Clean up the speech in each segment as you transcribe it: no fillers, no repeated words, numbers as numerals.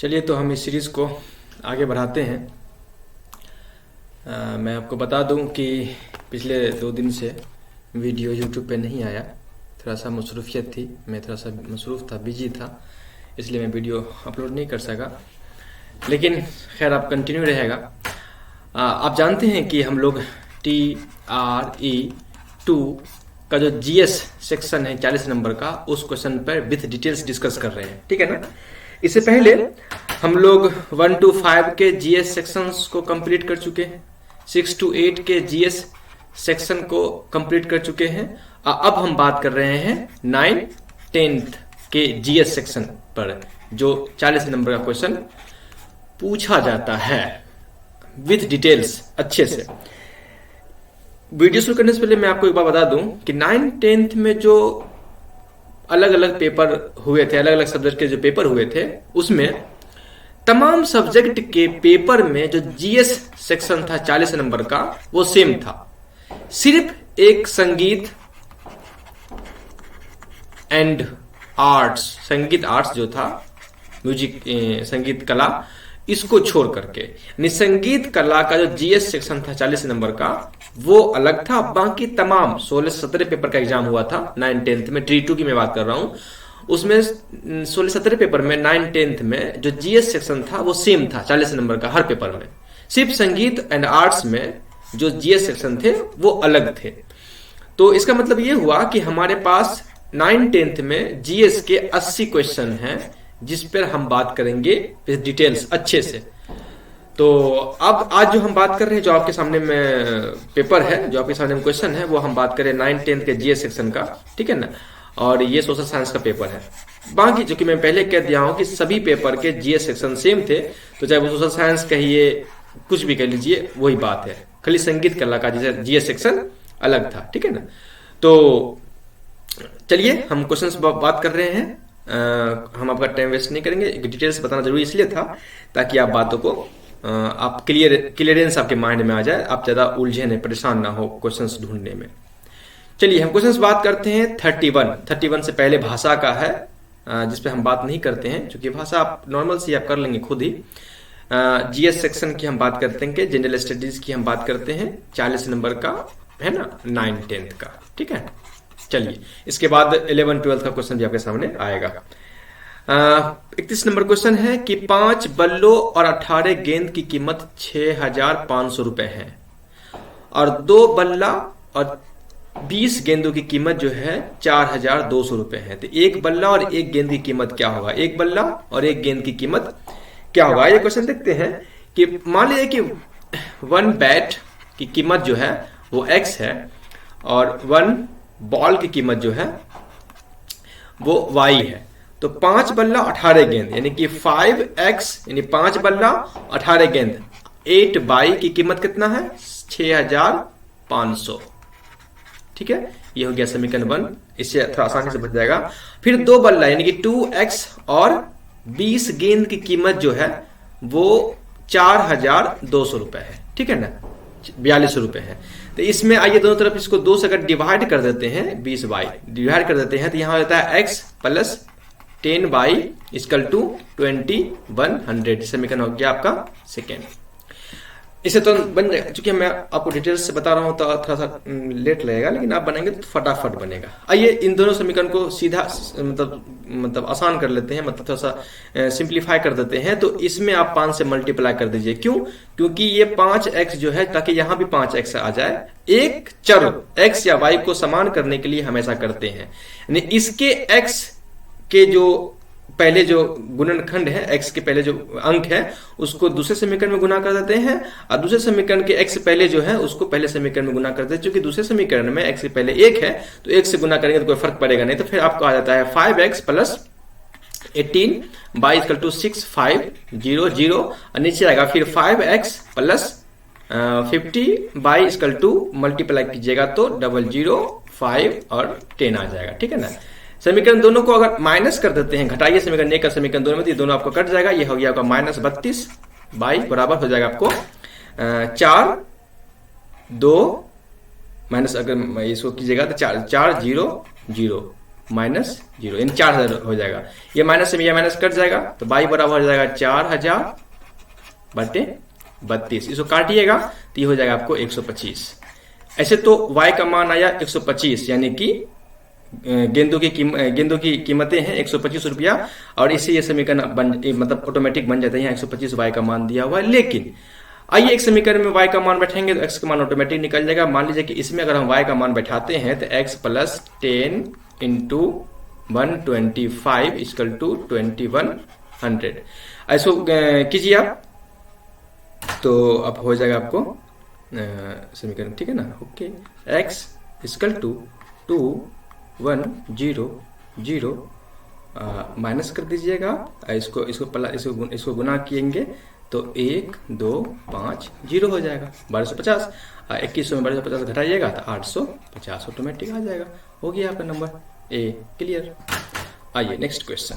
चलिए तो हम इस सीरीज़ को आगे बढ़ाते हैं। मैं आपको बता दूं कि पिछले 2 दिन से वीडियो यूट्यूब पे नहीं आया। थोड़ा सा मसरूफियत थी, मैं थोड़ा सा मसरूफ़ था, बिजी था, इसलिए मैं वीडियो अपलोड नहीं कर सका। लेकिन खैर आप कंटिन्यू रहेगा। आप जानते हैं कि हम लोग TRE2 का जो GS सेक्शन है 40 नंबर का, उस क्वेश्चन पर विथ डिटेल्स डिस्कस कर रहे हैं, ठीक है ना। इससे पहले हम लोग 1 to 5 के GS सेक्शंस को कंप्लीट कर चुके हैं, 6 to 8 के GS सेक्शन को कंप्लीट कर चुके हैं। अब हम बात कर रहे हैं 9, 10th के GS सेक्शन पर, जो 40 नंबर का क्वेश्चन पूछा जाता है विथ डिटेल्स अच्छे से। वीडियो शुरू करने से पहले मैं आपको एक बात बता दूं कि 9, 10th में जो अलग अलग पेपर हुए थे, अलग अलग सब्जेक्ट के जो पेपर हुए थे, उसमें तमाम सब्जेक्ट के पेपर में जो GS सेक्शन था 40 नंबर का, वो सेम था। सिर्फ एक संगीत एंड आर्ट्स, संगीत आर्ट्स जो था, म्यूजिक संगीत कला, इसको छोड़ करके संगीत कला का जो GS सेक्शन था 40 नंबर का, वो अलग था। बाकी तमाम 16-17 पेपर का एग्जाम हुआ था 9, 10th में। TRE2 की मैं बात कर रहा हूं, उसमें 16-17 पेपर में 9, 10th में जो GS सेक्शन था वो सेम था 40 नंबर का हर पेपर में। सिर्फ संगीत एंड आर्ट्स में जो GS सेक्शन थे वो अलग थे। तो इसका मतलब ये हुआ कि हमारे पास 9, 10th में GS के 80 क्वेश्चन हैं, जिस पर हम बात करेंगे विद डिटेल्स अच्छे से। तो अब आज जो हम बात कर रहे हैं, जो आपके सामने में पेपर है, जो आपके सामने में क्वेश्चन है, वो हम बात करें 9, 10th के GS सेक्शन का, ठीक है ना। और ये सोशल साइंस का पेपर है। बाकी जो कि मैं पहले कह दिया हूं कि सभी पेपर के GS सेक्शन सेम थे, तो चाहे वो सोशल साइंस कहिए, कुछ भी कह लीजिए, वही बात है। खाली संगीत कला का जैसे GS सेक्शन अलग था, ठीक है ना। तो चलिए हम क्वेश्चन बात कर रहे हैं। हम आपका टाइम वेस्ट नहीं करेंगे। डिटेल्स बताना जरूरी इसलिए था ताकि आप बातों को आप क्लियरेंस आपके माइंड में आ जाए, आप ज्यादा उलझे नहीं, परेशान ना हो क्वेश्चंस ढूंढने में। चलिए हम क्वेश्चंस बात करते हैं। 31 से पहले भाषा का है, जिस पे हम बात नहीं करते हैं, क्योंकि भाषा आप नॉर्मल से आप कर लेंगे खुद ही। GS सेक्शन की हम बात करते हैं, जनरल स्टडीज की हम बात करते हैं, 40 नंबर का है ना, 9, 10th का, ठीक है। चलिए इसके बाद 11, 12 का क्वेश्चन भी आपके सामने आएगा। 31 नंबर क्वेश्चन है कि 5 बल्लों और 18 गेंद की कीमत 6,500 रुपए है, और 2 बल्ला और 20 गेंदों की कीमत जो है 4,200 रुपए है। तो एक बल्ला और एक गेंद की कीमत क्या होगा? एक बल्ला और एक गेंद की कीमत क्या होगा? ये क्वेश्चन देखते हैं कि मान लीजिए कि 1 बैट की कीमत जो है वो X है, और 1 बॉल की कीमत जो है वो Y है। तो 5 बल्ला 18 गेंद, यानी कि 5X, यानी 5 बल्ला 18 गेंद, 8 बाई की कीमत कितना है? 6,500, ठीक है। ये हो गया समीकरण 1, इससे थोड़ा आसानी से बच जाएगा। फिर 2 बल्ला यानी कि 2X और 20 गेंद की कीमत जो है वो 4,200 रुपए है, ठीक है ना, 42 रुपए है। तो इसमें आइए दोनों तरफ इसको 2 से अगर डिवाइड कर देते हैं, 20 बाई डिवाइड कर देते हैं, तो यहां हो जाता है X plus 10 by equal to 2100। समीकरण हो गया आपका सेकेंड। इसे तो बन जाएगा, चूंकि मैं आपको डिटेल्स से बता रहा हूं तो थोड़ा सा लेट लगेगा, लेकिन आप बनाएंगे तो फटाफट बनेगा। आइए इन दोनों समीकरण को सीधा मतलब आसान कर लेते हैं, मतलब थोड़ा सा सिंप्लीफाई कर देते हैं। तो इसमें आप 5 से मल्टीप्लाई कर दीजिए। क्यों? क्योंकि ये 5X जो है, ताकि यहां भी 5X आ जाए। एक चर X या Y को समान करने के लिए हम ऐसा करते हैं, यानी इसके X के जो पहले जो गुणनखंड है, X के पहले जो अंक है, उसको दूसरे समीकरण में गुना कर देते हैं, और दूसरे समीकरण के X पहले जो है उसको पहले समीकरण में गुना कर देते हैं। क्योंकि दूसरे समीकरण में X के पहले 1 है, तो 1 से गुना करेंगे तो कोई फर्क पड़ेगा नहीं। तो फिर आपको आ जाता है 5X plus 18 by equal to 6500, और नीचे आएगा फिर 5X plus 50 by equal to multiply कीजिएगा तो 005 और 10 आ जाएगा, ठीक है ना। समीकरण दोनों को अगर माइनस कर देते हैं, घटाइए समीकरण 1 का समीकरण 2 में, ये दोनों आपको कट जाएगा। ये हो गया आपका -32 बाई बराबर हो जाएगा आपको 4, 2 माइनस, अगर इसको कीजिएगा तो 4, 0, 0, माइनस 0 यानी 4000 हो जाएगा। ये माइनस से ये माइनस कट जाएगा तो y बराबर हो जाएगा 4000 बटे 32। इसको काटिएगा तो ये हो जाएगा आपको 125। ऐसे तो y का मान आया 125 यानी कि गेंदों की कीमतें हैं 125 रुपया और इससे ये समीकरण मतलब ऑटोमेटिक बन जाता है। यहाँ 125 y का मान दिया हुआ है। लेकिन आइए एक समीकरण में y का मान बैठेंगे तो x का मान ऑटोमेटिक निकल जाएगा। मान लीजिए कि इसमें अगर हम y का मान बैठाते हैं तो x plus 10 into 125 equal to 2100 ऐसो कीजिए आप तो अब हो जाएगा आपको समीकरण, ठीक है ना। Okay, x equal to 2100 minus कर दीजिएगा, इसको गुना किएंगे तो 1250 हो जाएगा 1250। 2100 में 1250 घटाइएगा तो 850 ऑटोमेटिक आ जाएगा। हो गया आपका नंबर ए क्लियर। आइए नेक्स्ट क्वेश्चन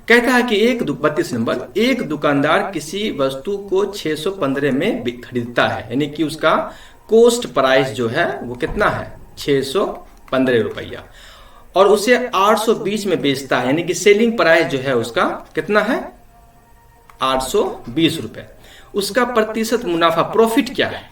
कहता है कि 32 नंबर, एक दुकानदार किसी वस्तु को 615 में खरीदता है यानी कि उसका कॉस्ट प्राइस जो है वो कितना है 615 रुपया और उसे 820 में बेचता है यानी कि सेलिंग प्राइस जो है उसका कितना है 820 रुपए। उसका प्रतिशत मुनाफा प्रॉफिट क्या है?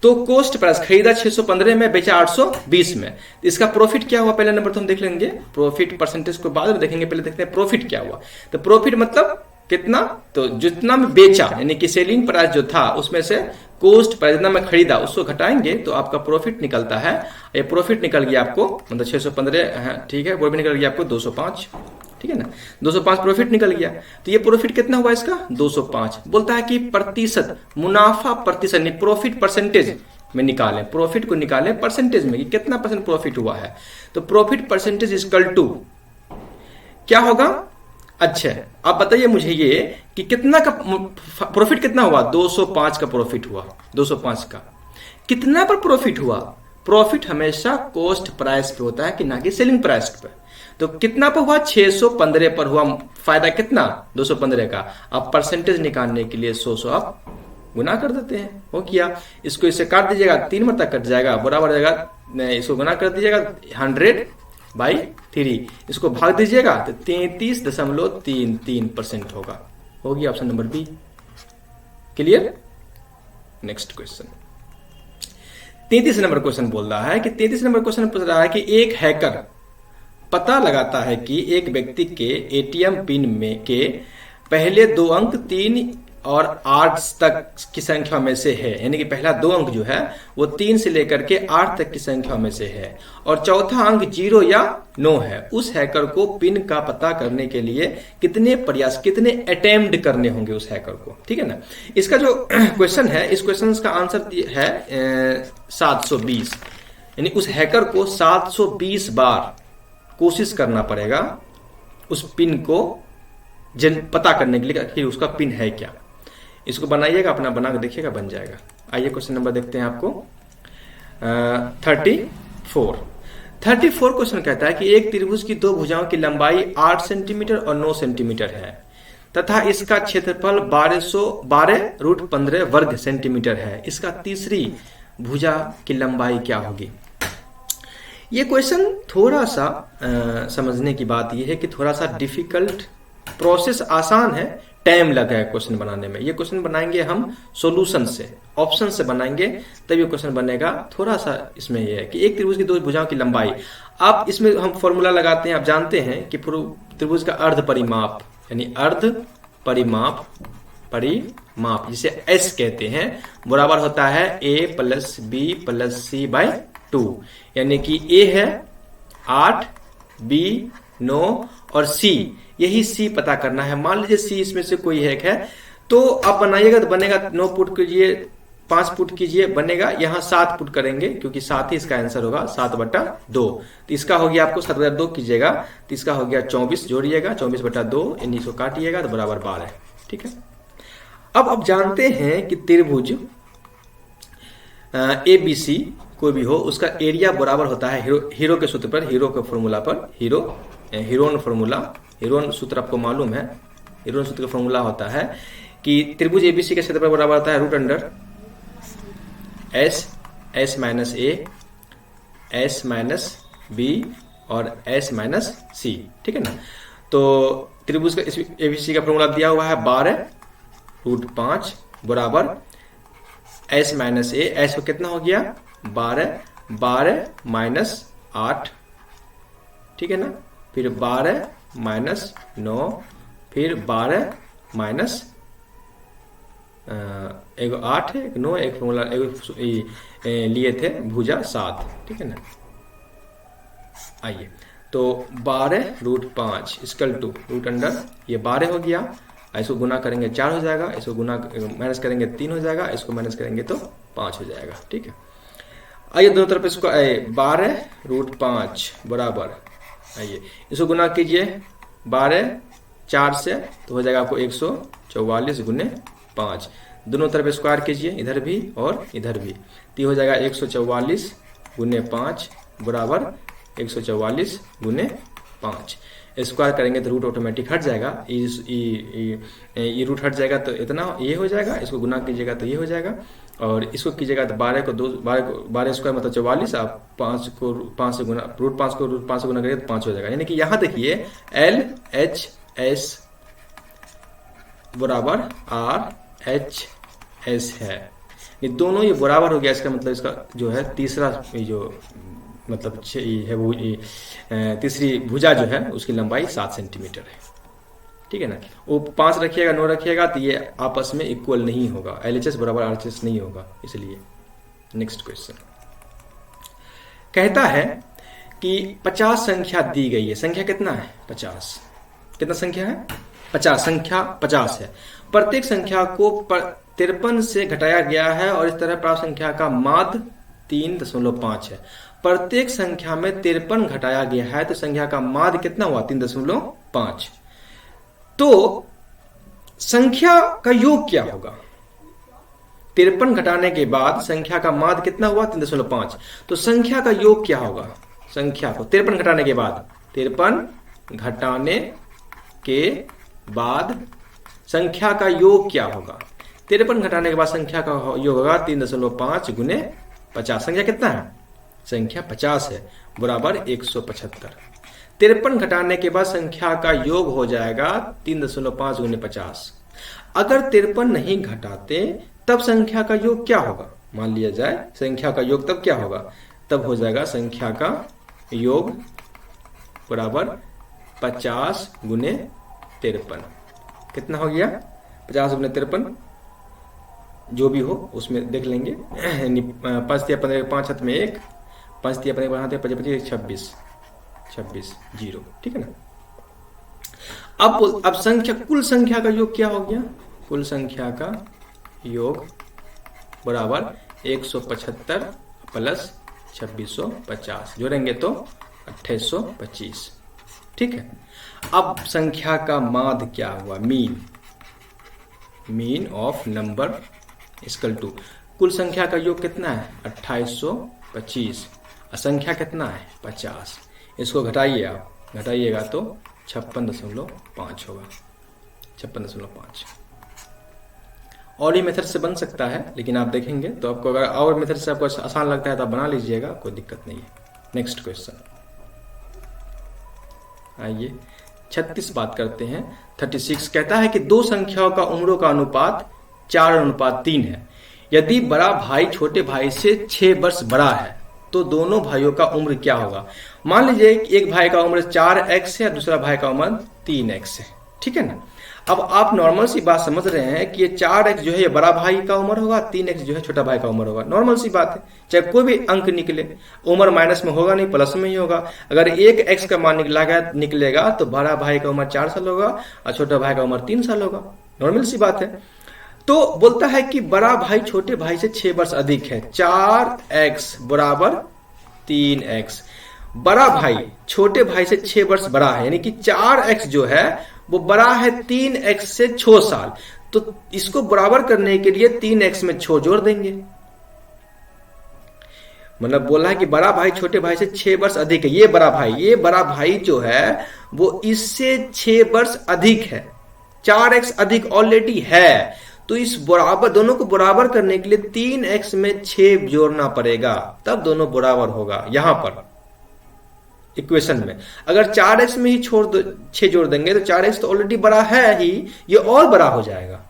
तो कॉस्ट प्राइस खरीदा 615 में, बेचा 820 में, इसका प्रॉफिट क्या हुआ पहले नंबर तो हम देख लेंगे। प्रॉफिट परसेंटेज को बाद में देखेंगे, पहले देखते हैं प्रॉफिट क्या हुआ। तो प्रॉफिट मतलब कितना, तो जितना में बेचा यानी कि सेलिंग प्राइस जो था उसमें से कॉस्ट प्राइस जितना में खरीदा उसको घटाएंगे तो आपका प्रॉफिट निकलता है। ये प्रॉफिट निकल गया आपको मतलब 615 ठीक है, प्रॉफिट निकल गया आपको 205, ठीक है ना। 205 प्रॉफिट निकल गया तो ये प्रॉफिट कितना हुआ इसका 205। बोलता है कि प्रतिशत मुनाफा प्रतिशत नहीं प्रॉफिट परसेंटेज में निकालें, प्रॉफिट को निकालें परसेंटेज में कि कितना परसेंट प्रॉफिट हुआ है। तो प्रॉफिट परसेंटेज इक्वल टू क्या होगा। अच्छा आप बताइए मुझे ये कि कितना का प्रॉफिट कितना हुआ 205 का प्रॉफिट हुआ। 205 का कितना पर प्रॉफिट हुआ? प्रॉफिट हमेशा कॉस्ट प्राइस पे होता है कि ना कि सेलिंग प्राइस पे। तो कितना पर हुआ 615 पर हुआ। फायदा कितना 215 का। अब परसेंटेज निकालने के लिए 100 आप गुना कर देते हैं। हो गया, इसको इससे काट दीजिएगा 3 बार तक कट जाएगा बराबर जाएगा। इसको गुना कर दीजिएगा 100/3, इसको भाग दीजिएगा तो 33.33% होगा। हो गया option number B clear. Next question 33 number question बोल रहा है कि 33 नंबर क्वेश्चन पूछ रहा है कि एक हैकर पता लगाता है कि एक व्यक्ति के एटीएम पिन में के पहले 2 अंक 3 और 8 तक की संख्या में से है यानी कि पहला 2 अंक जो है वो 3 से लेकर के 8 तक की संख्या में से है और चौथा अंक 0 या 9 है। उस हैकर को पिन का पता करने के लिए कितने प्रयास कितने अटेम्प्ट करने होंगे उस हैकर को, ठीक है ना। इसका जो क्वेश्चन है इस क्वेश्चन का आंसर है 720 यानी उस हैकर को 720 बार कोशिश करना पड़ेगा उस पिन को पता करने के लिए कि उसका पिन है क्या। इसको बनाइएगा, अपना बना के देखिएगा, बन जाएगा। आइए क्वेश्चन नंबर देखते हैं आपको 34 क्वेश्चन कहता है कि एक त्रिभुज की 2 भुजाओं की लंबाई 8 सेंटीमीटर और 9 सेंटीमीटर है तथा इसका क्षेत्रफल 12/15 वर्ग सेंटीमीटर है। इसका तीसरी भुजा की लंबाई क्या होगी? ये क्वेश्चन थोड़ा सा समझने की बात यह है कि थोड़ा सा डिफिकल्ट, प्रोसेस आसान है, टाइम लगा है क्वेश्चन बनाने में। ये क्वेश्चन बनाएंगे हम सॉल्यूशन से, ऑप्शन से बनाएंगे तब ये क्वेश्चन बनेगा। थोड़ा सा इसमें यह है कि एक त्रिभुज की 2 भुजाओं की लंबाई, आप इसमें हम फॉर्मूला लगाते हैं। आप जानते हैं कि त्रिभुज का अर्ध परिमाप यानी अर्ध परिमाप जिसे एस कहते हैं बराबर होता है a + b + c/2 यानी कि a है 8, b 9 और c, यही c पता करना है। मान लीजिए c इसमें से कोई एक है तो आप बनाइएगा तो बनेगा 9 पुट कीजिए 5 पुट कीजिए बनेगा, यहाँ 7 पुट करेंगे क्योंकि 7 ही इसका आंसर होगा 7/2। तो इसका हो गया आपको 7/2 कीजिएगा तो इसका हो गया 24 जोड़िएगा 24/2 यानी इसको काटिएगा तो बराबर 12, ठीक है। अब आप जानते हैं कि त्रिभुज ABC कोई भी हो उसका एरिया बराबर होता है हीरो के सूत्र पर, हीरो के फॉर्मूला पर, हीरोन सूत्र आपको मालूम है। हीरोन सूत्र का फॉर्मूला होता है कि त्रिभुज ABC के क्षेत्रफल बराबर होता है √S - A S - बी और एस माइनस सी, ठीक है ना। तो त्रिभुज का एबीसी का फॉर्मूला दिया हुआ है 12√5 बराबर एस माइनस ए, एस को कितना हो गया 12, 12 माइनस 8, ठीक है ना, फिर 12 माइनस 9, फिर 12 माइनस एक 8 है, एक 9, एक फॉर्मूला एक लिए थे भुजा 7, ठीक है ना। आइए तो 12√5 इक्वल टू रूट अंडर ये 12 हो गया, इसको गुना करेंगे 4 हो जाएगा, इसको गुना माइनस करेंगे 3 हो जाएगा, इसको माइनस करेंगे तो 5 हो जाएगा, ठीक है। आइए दोनों तरफ इसको 12√5 बराबर, आइए इसको गुना कीजिए 12 4 से तो हो जाएगा आपको 144 गुने 5, दोनों तरफ स्क्वायर कीजिए इधर भी और इधर भी, तो हो जाएगा 144 गुने 5 बराबर 144 गुने 5, स्क्वायर करेंगे तो रूट ऑटोमेटिक हट जाएगा, ये रूट हट जाएगा तो इतना ये हो जाएगा, इसको गुना कीजिएगा तो ये हो जाएगा, और इसको कीजिएगा तो 12 स्क्वायर मतलब 44, आप 5 से गुना रूट 5 से गुना करिए तो 5 हो जाएगा। यानी कि यहाँ देखिए LHS बराबर RHS है, ये दोनों ये बराबर हो गया, इसका मतलब इसका जो है तीसरा जो मतलब है वो तीसरी भुजा जो है उसकी लंबाई 7 सेंटीमीटर है, ठीक है ना। वो 5 रखिएगा 9 रखिएगा तो ये आपस में इक्वल नहीं होगा, LHS बराबर RHS नहीं होगा, इसलिए। नेक्स्ट क्वेश्चन कहता है कि 50 संख्या दी गई है, संख्या कितना है 50, कितना संख्या है 50, संख्या 50 है, प्रत्येक संख्या को 53 से घटाया गया है और इस तरह प्राप्त संख्या का माध्य 3.5 है। प्रत्येक संख्या में 53 घटाया गया है तो संख्या का माध्य कितना हुआ 3.5, तो संख्या का योग क्या होगा, 53 घटाने के बाद संख्या का माध्य कितना हुआ 3.5, तो संख्या का योग क्या होगा, संख्या को 53 घटाने के बाद 53 घटाने के बाद संख्या का योग क्या होगा, 53 घटाने के बाद संख्या का योग होगा 3.5 गुने 50, संख्या कितना है, संख्या 50 है बराबर 175, 53 घटाने के बाद संख्या का योग हो जाएगा 3.5 गुने 50। अगर 53 नहीं घटाते तब संख्या का योग क्या होगा, मान लिया जाए संख्या का योग तब क्या होगा, तब हो जाएगा संख्या का योग बराबर 50 गुने 53, कितना हो गया 50 गुने 53, जो भी हो उसमें देख लेंगे, 5 तिया 15 5 हाथ में 1, 5 तिया 15 5 25 26 0, ठीक है ना। अब संख्या कुल संख्या का योग क्या हो गया, कुल संख्या का योग बराबर 175 प्लस 2650 जोड़ेंगे तो 2825, ठीक है। अब संख्या का माध्य क्या हुआ, mean of number equal to कुल संख्या का योग कितना है 2825, संख्या कितना है 50, इसको घटाइए आप, घटाइएगा तो 56.5 होगा, 56.5। और ये मेथड से बन सकता है, लेकिन आप देखेंगे तो आपको अगर और मेथड से आपको आसान लगता है तो आप बना लीजिएगा, कोई दिक्कत नहीं है। नेक्स्ट क्वेश्चन आइए 36 बात करते हैं। 36 कहता है कि दो संख्याओं का उम्रों का अनुपात 4:3 है। यदि बड़ा भाई छोटे भाई से 6 वर्ष बड़ा है तो दोनों भाइयों का उम्र क्या होगा। मान लीजिए एक भाई का उम्र 4x है, दूसरा भाई का उम्र 3x है, ठीक है ना। अब आप नॉर्मल सी बात समझ रहे हैं कि ये 4x जो है ये बड़ा भाई का उम्र होगा, 3x जो है छोटा भाई का उम्र होगा। नॉर्मल सी बात है, चाहे कोई भी अंक निकले, उम्र माइनस में होगा नहीं, प्लस में ही होगा। अगर एक x का मान निकलेगा तो बड़ा भाई का उम्र 4 साल होगा और छोटा भाई का उम्र 3 साल होगा। नॉर्मल सी बात है। तो बोलता है कि बड़ा भाई छोटे भाई से 6 वर्ष अधिक है, 4x बराबर 3x। बड़ा भाई छोटे भाई से 6 वर्ष बड़ा है, यानी कि 4x जो है वो बड़ा है 3x से 6 साल। तो इसको बराबर करने के लिए 3x में 6 जोड़ देंगे। मतलब बोला है कि बड़ा भाई छोटे भाई से 6 वर्ष अधिक है। ये बड़ा भाई जो है वो इससे 6 वर्ष अधिक है, 4x अधिक ऑलरेडी है। तो इस बराबर दोनों को बराबर करने के लिए 3x में 6 जोड़ना पड़ेगा, तब दोनों बराबर होगा। यहां पर इक्वेशन में। अगर 4x में ही 6 जोड़ देंगे तो 4x तो ऑलरेडी बड़ा है ही, ये और बड़ा हो जाएगा।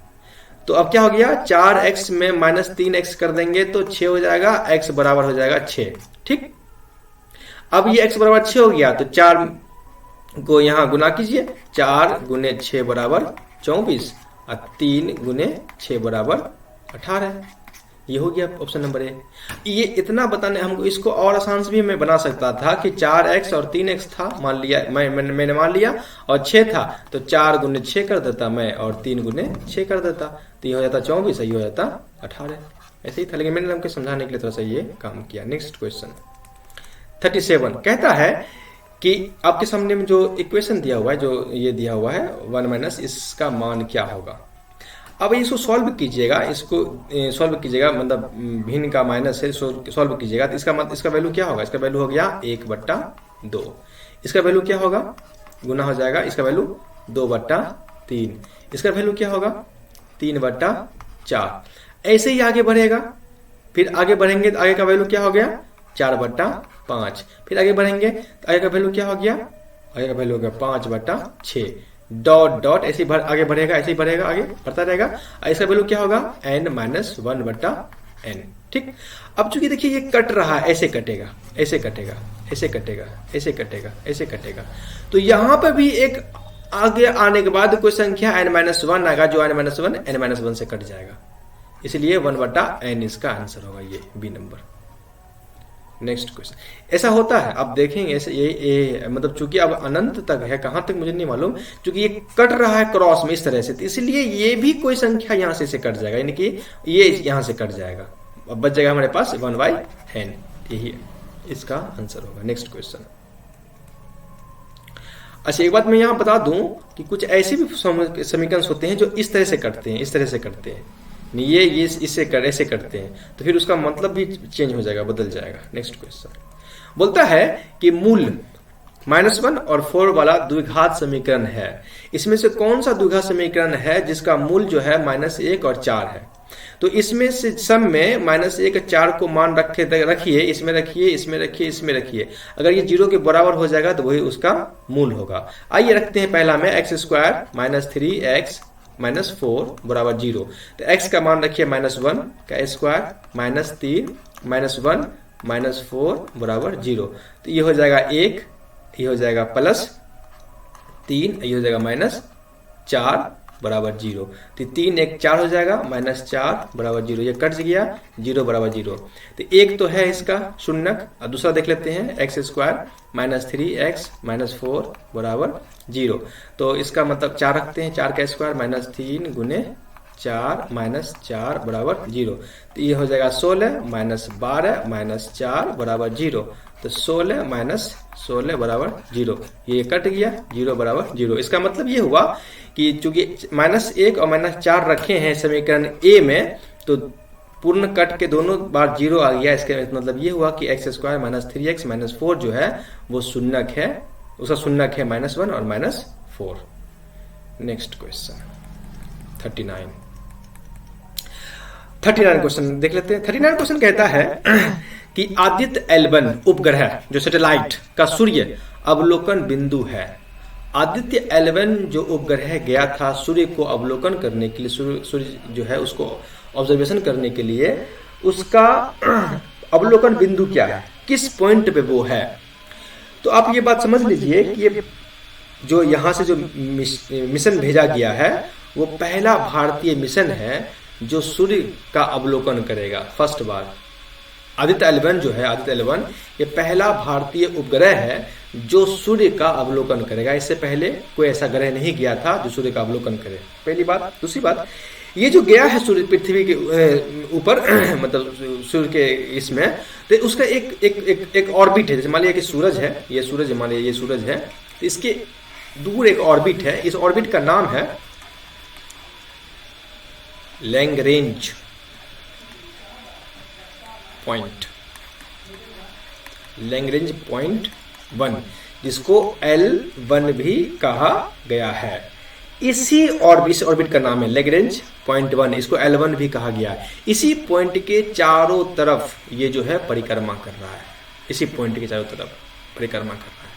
तो अब क्या हो गया, 4x में -3x कर देंगे तो 6 हो जाएगा, x बराबर हो जाएगा 6। ठीक, अब ये x बराबर 6 हो गया तो 4 को यहां गुना कीजिए, 4 गुने 6 बराबर 24 और 3 गुने 6 बराबर 18। ये हो गया ऑप्शन नंबर ए। ये इतना बताने हमको, इसको और आसान से भी मैं बना सकता था कि 4x और 3x था, मान लिया मैंने मान लिया, और 6 था तो 4 गुने 6 कर देता मैं और 3 गुने 6 कर देता, तो ये हो जाता 24, ये हो जाता 18। ऐसे ही था, लेकिन मैंने हमको समझाने के लिए थोड़ा सा ये काम किया। नेक्स्ट क्वेश्चन 37 कहता है कि आपके सामने में जो इक्वेशन दिया हुआ है, जो ये दिया हुआ है 1 माइनस, इसका मान क्या होगा। अब इसको सॉल्व कीजिएगा, इसको सॉल्व कीजिएगा, मतलब भिन्न का माइनस है, सॉल्व कीजिएगा तो इसका वैल्यू क्या होगा, इसका वैल्यू हो गया 1/2। इसका वैल्यू क्या होगा, गुना हो जाएगा, इसका वैल्यू 2/3। इसका वैल्यू क्या होगा 3/4। ऐसे ही आगे बढ़ेगा, फिर आगे बढ़ेंगे तो आगे का वैल्यू क्या हो गया 4/5। फिर आगे बढ़ेंगे तो आगे का वैल्यू क्या हो गया, आगे का वैल्यू हो गया 5/6। डॉट डॉट ऐसे ही आगे बढ़ेगा, ऐसे ही बढ़ेगा, आगे बढ़ता रहेगा। इसका वैल्यू क्या होगा n-1/n। ठीक, अब चूंकि देखिए ये कट रहा है, ऐसे कटेगा, ऐसे कटेगा, ऐसे कटेगा, ऐसे कटेगा, ऐसे कटेगा, तो यहां पर भी एक आगे आने के बाद कोई संख्या n-1 आएगा, जो n-1 n-1 से कट जाएगा, इसलिए 1/n इसका आंसर होगा, ये बी नंबर। नेक्स्ट क्वेश्चन, ऐसा होता है, आप देखेंगे ऐसे ये मतलब चूंकि अब अनंत तक है, कहां तक मुझे नहीं मालूम, क्योंकि ये कट रहा है क्रॉस में इस तरह से, तो इसलिए ये भी कोई संख्या यहां से कट जाएगा, यानी कि ये यहां से कट जाएगा, अब बच जाएगा हमारे पास 1/n, यही इसका आंसर होगा। Next question. अच्छा, एक बात मैं यहां बता दूं कि कुछ ऐसे भी समीकरण होते हैं जो इस तरह से कटते हैं, इस तरह से करते हैं, ये इससे ऐसे करते हैं, तो फिर उसका मतलब भी चेंज हो जाएगा, बदल जाएगा। नेक्स्ट क्वेश्चन बोलता है कि मूल -1 और 4 वाला द्विघात समीकरण है, इसमें से कौन सा द्विघात समीकरण है जिसका मूल जो है -1 और 4 है। तो इसमें से सब में -1 और 4 को मान रखिए, इसमें रखिए, इसमें रखिए, इसमें रखिए, अगर ये 0 के बराबर हो जाएगा तो वही उसका मूल होगा। आइए रखते हैं पहला में x² -3x -4 बराबर 0, तो x का मान रखिए -1 का स्क्वायर -3 -1 -4 बराबर 0, तो ये हो जाएगा 1, ये हो जाएगा +3, ये हो जाएगा -4 बराबर 0, तो 3 1 4 हो जाएगा, -4 बराबर 0, ये कट गया, 0 बराबर 0, तो एक तो है इसका शून्यक, और दूसरा देख लेते हैं x² -3x -4 बराबर 0, तो इसका मतलब 4 रखते हैं, 4 का स्क्वायर -3 गुने 4 -4 बराबर 0, तो ये हो जाएगा 16 -12 -4 बराबर 0, तो 16 -16 बराबर 0, ये कट गया, 0 बराबर 0। इसका मतलब ये हुआ कि चूंकि -1 और -4 रखे हैं समीकरण ए में, तो पूर्ण कट के दोनों बार 0 आ गया, इसका मतलब ये हुआ कि x² -3x -4 जो है वो शून्यक है, उसका शून्यक है -1 और -4। नेक्स्ट क्वेश्चन 39 क्वेश्चन देख लेते हैं। 39 क्वेश्चन कहता है कि आदित्य L1 उपग्रह जो सैटेलाइट का सूर्य अवलोकन बिंदु है। आदित्य L1 जो उपग्रह गया था सूर्य को अवलोकन करने के लिए, सूर्य जो है उसको ऑब्जर्वेशन करने के लिए, उसका अवलोकन बिंदु क्या है, किस पॉइंट पे वो है। तो आप ये बात समझ लीजिए कि ये जो यहाँ से जो मिशन भेजा गया है वो पहला भारतीय मिशन है जो सूर्य का अवलोकन करेगा, फर्स्ट बार। आदित्य L1 जो है, आदित्य L1 ये पहला भारतीय उपग्रह है जो सूर्य का अवलोकन करेगा। इससे पहले कोई ऐसा ग्रह नहीं गया था जो सूर्य का अवलोकन करे, पहली बात। दूसरी बात, ये जो गया है सूर्य पृथ्वी के ऊपर मतलब सूर्य के इसमें, तो उसका एक ऑर्बिट है। जैसे मान लिया कि सूरज है, ये सूरज, मान लिया ये सूरज है, तो इसके दूर एक ऑर्बिट है, इस ऑर्बिट का नाम है लैग्रेंज पॉइंट, लैग्रेंज पॉइंट 1, जिसको L1 भी कहा गया है। इसी ऑर्बिट का नाम है लैग्रेंज पॉइंट 1, इसको L1 भी कहा गया है। इसी पॉइंट के चारों तरफ ये जो है परिक्रमा कर रहा है, इसी पॉइंट के चारों तरफ परिक्रमा कर रहा है।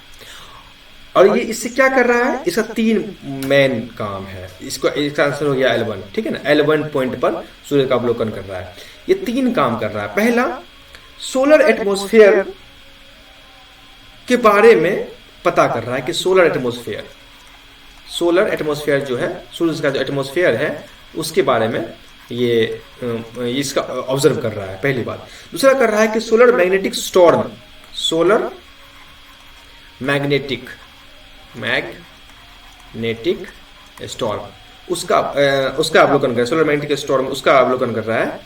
और ये इससे क्या कर रहा है, इसका 3 मेन काम है। इसका आंसर हो गया L1, ठीक है ना। L1 पॉइंट पर सूर्य का अवलोकन कर रहा है। ये 3 काम कर रहा है। पहला, सोलर एटमॉस्फेयर के बारे में पता कर रहा है कि सोलर एटमॉस्फेयर जो है, सूर्य का जो एटमॉस्फेयर है उसके बारे में ये इसका ऑब्जर्व कर रहा है, पहली बात। दूसरा कर रहा है कि सोलर मैग्नेटिक स्टॉर्म उसका अवलोकन कर रहा है। सोलर मैग्नेटिक स्टॉर्म उसका अवलोकन कर रहा है,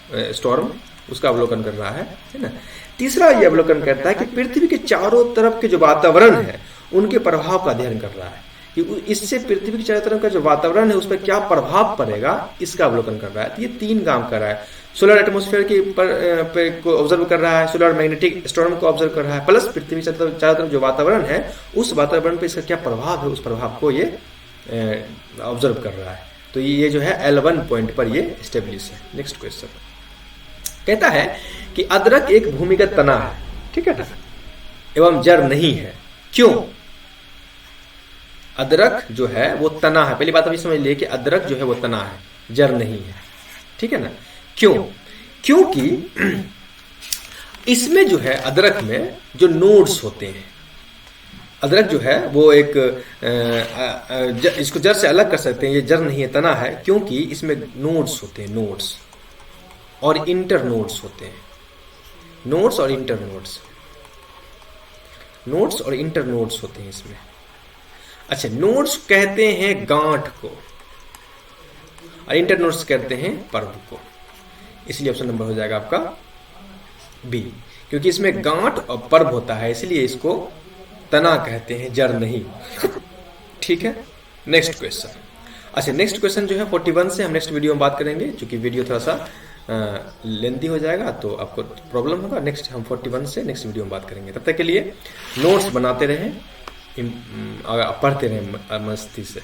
उसका अवलोकन कर रहा है ना। तीसरा ये अवलोकन करता है कि पृथ्वी के चारों तरफ के जो वातावरण है उनके प्रभाव का अध्ययन कर रहा है, कि इससे पृथ्वी के चारों तरफ का जो वातावरण है उस पर क्या प्रभाव पड़ेगा, इसका अवलोकन कर रहा है। तो ये 3 काम कर रहा है। सोलर एटमॉस्फेयर के को ऑब्जर्व कर रहा है, सोलर मैग्नेटिक स्टॉर्म को ऑब्जर्व कर रहा है, प्लस पृथ्वी के चारों तरफ जो वातावरण है उस वातावरण पर इसका क्या प्रभाव है, उस प्रभाव को ये ऑब्जर्व कर रहा है। तो ये जो है L1 पॉइंट पर ये स्टेब्लिश है। नेक्स्ट क्वेश्चन कहता है कि अदरक एक भूमिगत तना है, ठीक है ना, एवं जड़ नहीं है। क्यों? अदरक जो है वो तना है। पहली बात अभी समझ लिए कि अदरक जो है वो तना है, जड़ नहीं है, ठीक है ना। क्यों? क्योंकि इसमें जो है अदरक में जो नोड्स होते हैं, अदरक जो है वो एक इसको जड़ से अलग कर सकते हैं, ये जड़ नहीं है, तना है, क्योंकि इसमें नोड्स होते हैं, नोड्स और इंटर नोड्स होते हैं। नोड्स और इंटर नोड्स होते हैं इसमें। अच्छा, नोड्स कहते हैं गांठ को और इंटर नोड्स कहते हैं पर्व को, इसलिए ऑप्शन नंबर हो जाएगा आपका बी, क्योंकि इसमें गांठ और पर्व होता है इसलिए इसको तना कहते हैं, जड़ नहीं। ठीक है, नेक्स्ट क्वेश्चन। अच्छा, नेक्स्ट क्वेश्चन जो है 41 से हम नेक्स्ट वीडियो में बात करेंगे, क्योंकि वीडियो थोड़ा सा लेंथी हो जाएगा तो आपको प्रॉब्लम होगा। नेक्स्ट हम 41 से नेक्स्ट वीडियो में बात करेंगे। तब तक के लिए नोट्स बनाते रहें, पढ़ते रहें मस्ती से।